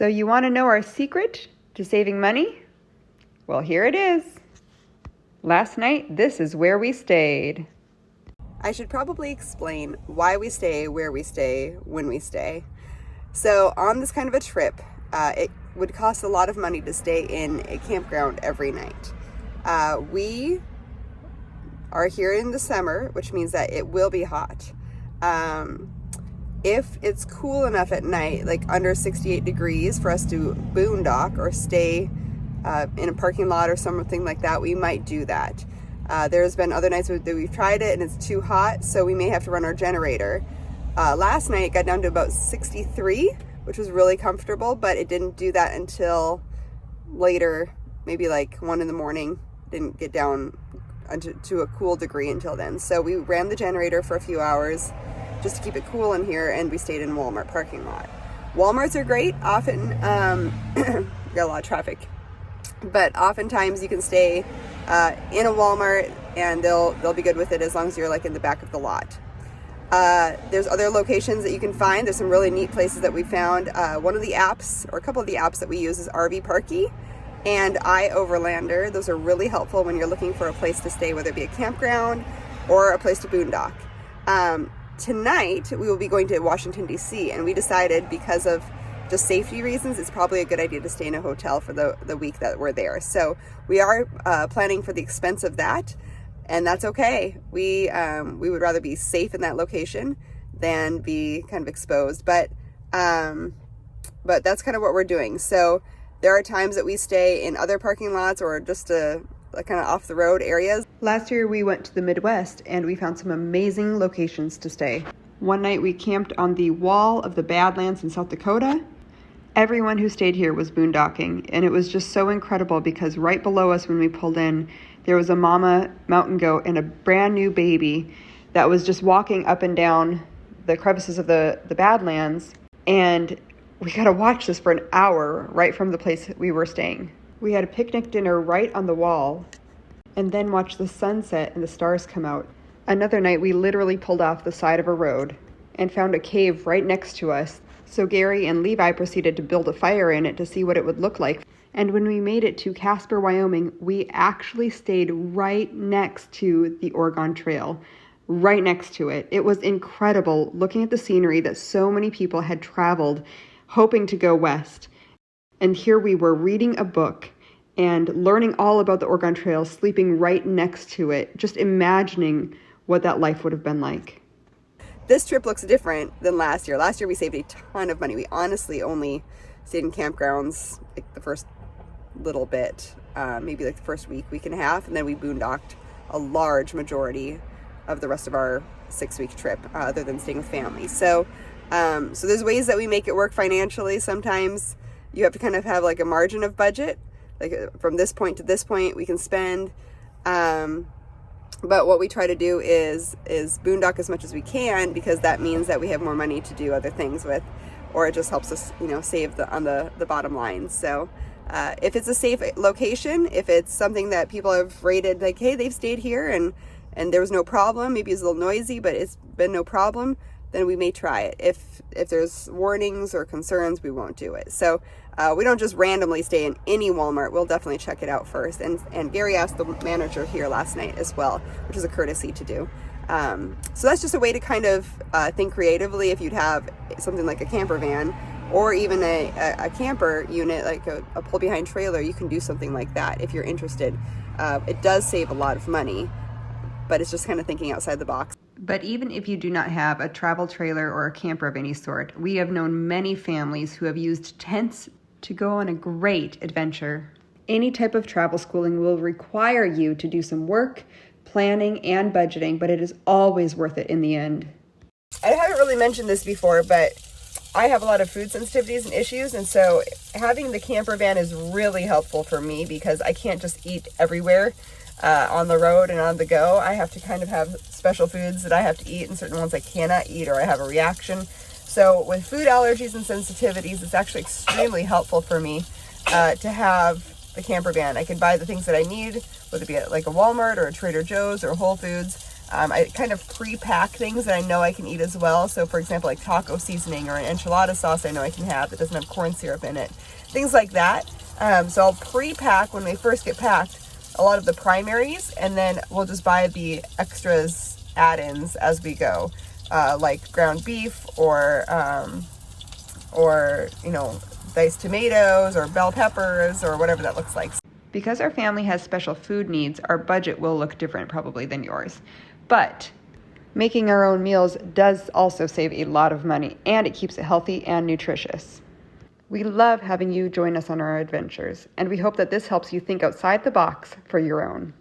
So you want to know our secret to saving money? Well, here it is. Last night, this is where we stayed. I should probably explain why we stay, where we stay, when we stay. So on this kind of a trip, it would cost a lot of money to stay in a campground every night. We are here in the summer, which means that it will be hot. If it's cool enough at night, like under 68 degrees for us to boondock or stay in a parking lot or something like that, we might do that. There's been other nights that we've tried it and it's too hot, so we may have to run our generator. Last night it got down to about 63, which was really comfortable, but it didn't do that until later, maybe like 1 in the morning. Didn't get down to a cool degree until then. So we ran the generator for a few hours just to keep it cool in here, and we stayed in Walmart parking lot. Walmarts are great. Often, got a lot of traffic, but oftentimes you can stay in a Walmart and they'll be good with it as long as you're like in the back of the lot. There's other locations that you can find. There's some really neat places that we found. One of the apps, or a couple of the apps that we use, is RV Parky and iOverlander. Those are really helpful when you're looking for a place to stay, whether it be a campground or a place to boondock. Tonight, we will be going to Washington, D.C., and we decided, because of just safety reasons, it's probably a good idea to stay in a hotel for the week that we're there. So we are planning for the expense of that, and that's okay. We would rather be safe in that location than be kind of exposed, but that's kind of what we're doing. So there are times that we stay in other parking lots or just like kind of off the road areas. Last year we went to the Midwest and we found some amazing locations to stay. One night we camped on the wall of the Badlands in South Dakota. Everyone who stayed here was boondocking, and it was just so incredible because right below us when we pulled in, there was a mama mountain goat and a brand new baby that was just walking up and down the crevices of the Badlands, and we got to watch this for an hour right from the place we were staying. We had a picnic dinner right on the wall and then watched the sunset and the stars come out. Another night we literally pulled off the side of a road and found a cave right next to us. So Gary and Levi proceeded to build a fire in it to see what it would look like. And when we made it to Casper, Wyoming, we actually stayed right next to the Oregon Trail, right next to it. It was incredible looking at the scenery that so many people had traveled hoping to go west. And here we were reading a book and learning all about the Oregon Trail, sleeping right next to it, just imagining what that life would have been like. This trip looks different than last year. Last year we saved a ton of money. We honestly only stayed in campgrounds like the first little bit, maybe like the first week and a half, and then we boondocked a large majority of the rest of our 6-week trip, other than staying with family. So there's ways that we make it work financially. Sometimes you have to kind of have like a margin of budget, like from this point to this point we can spend. But what we try to do is boondock as much as we can, because that means that we have more money to do other things with, or it just helps us, save on the bottom line. So if it's a safe location, if it's something that people have rated like, hey, they've stayed here and there was no problem, maybe it's a little noisy, but it's been no problem, then we may try it. If there's warnings or concerns, we won't do it. So we don't just randomly stay in any Walmart. We'll definitely check it out first. And Gary asked the manager here last night as well, which is a courtesy to do. So that's just a way to kind of think creatively. If you'd have something like a camper van or even a camper unit, like a pull-behind trailer, you can do something like that if you're interested. It does save a lot of money, but it's just kind of thinking outside the box. But even if you do not have a travel trailer or a camper of any sort, we have known many families who have used tents to go on a great adventure. Any type of travel schooling will require you to do some work, planning, and budgeting, but it is always worth it in the end. I haven't really mentioned this before, but I have a lot of food sensitivities and issues, and so having the camper van is really helpful for me because I can't just eat everywhere on the road and on the go. I have to kind of have special foods that I have to eat and certain ones I cannot eat or I have a reaction. So with food allergies and sensitivities, it's actually extremely helpful for me to have the camper van. I can buy the things that I need, whether it be at like a Walmart or a Trader Joe's or Whole Foods, I kind of pre-pack things that I know I can eat as well. So for example, like taco seasoning or an enchilada sauce I know I can have that doesn't have corn syrup in it. Things like that. So I'll pre-pack when they first get packed a lot of the primaries, and then we'll just buy the extras add-ins as we go, like ground beef or diced tomatoes or bell peppers or whatever that looks like. Because our family has special food needs, our budget will look different probably than yours. But making our own meals does also save a lot of money, and it keeps it healthy and nutritious. We love having you join us on our adventures, and we hope that this helps you think outside the box for your own.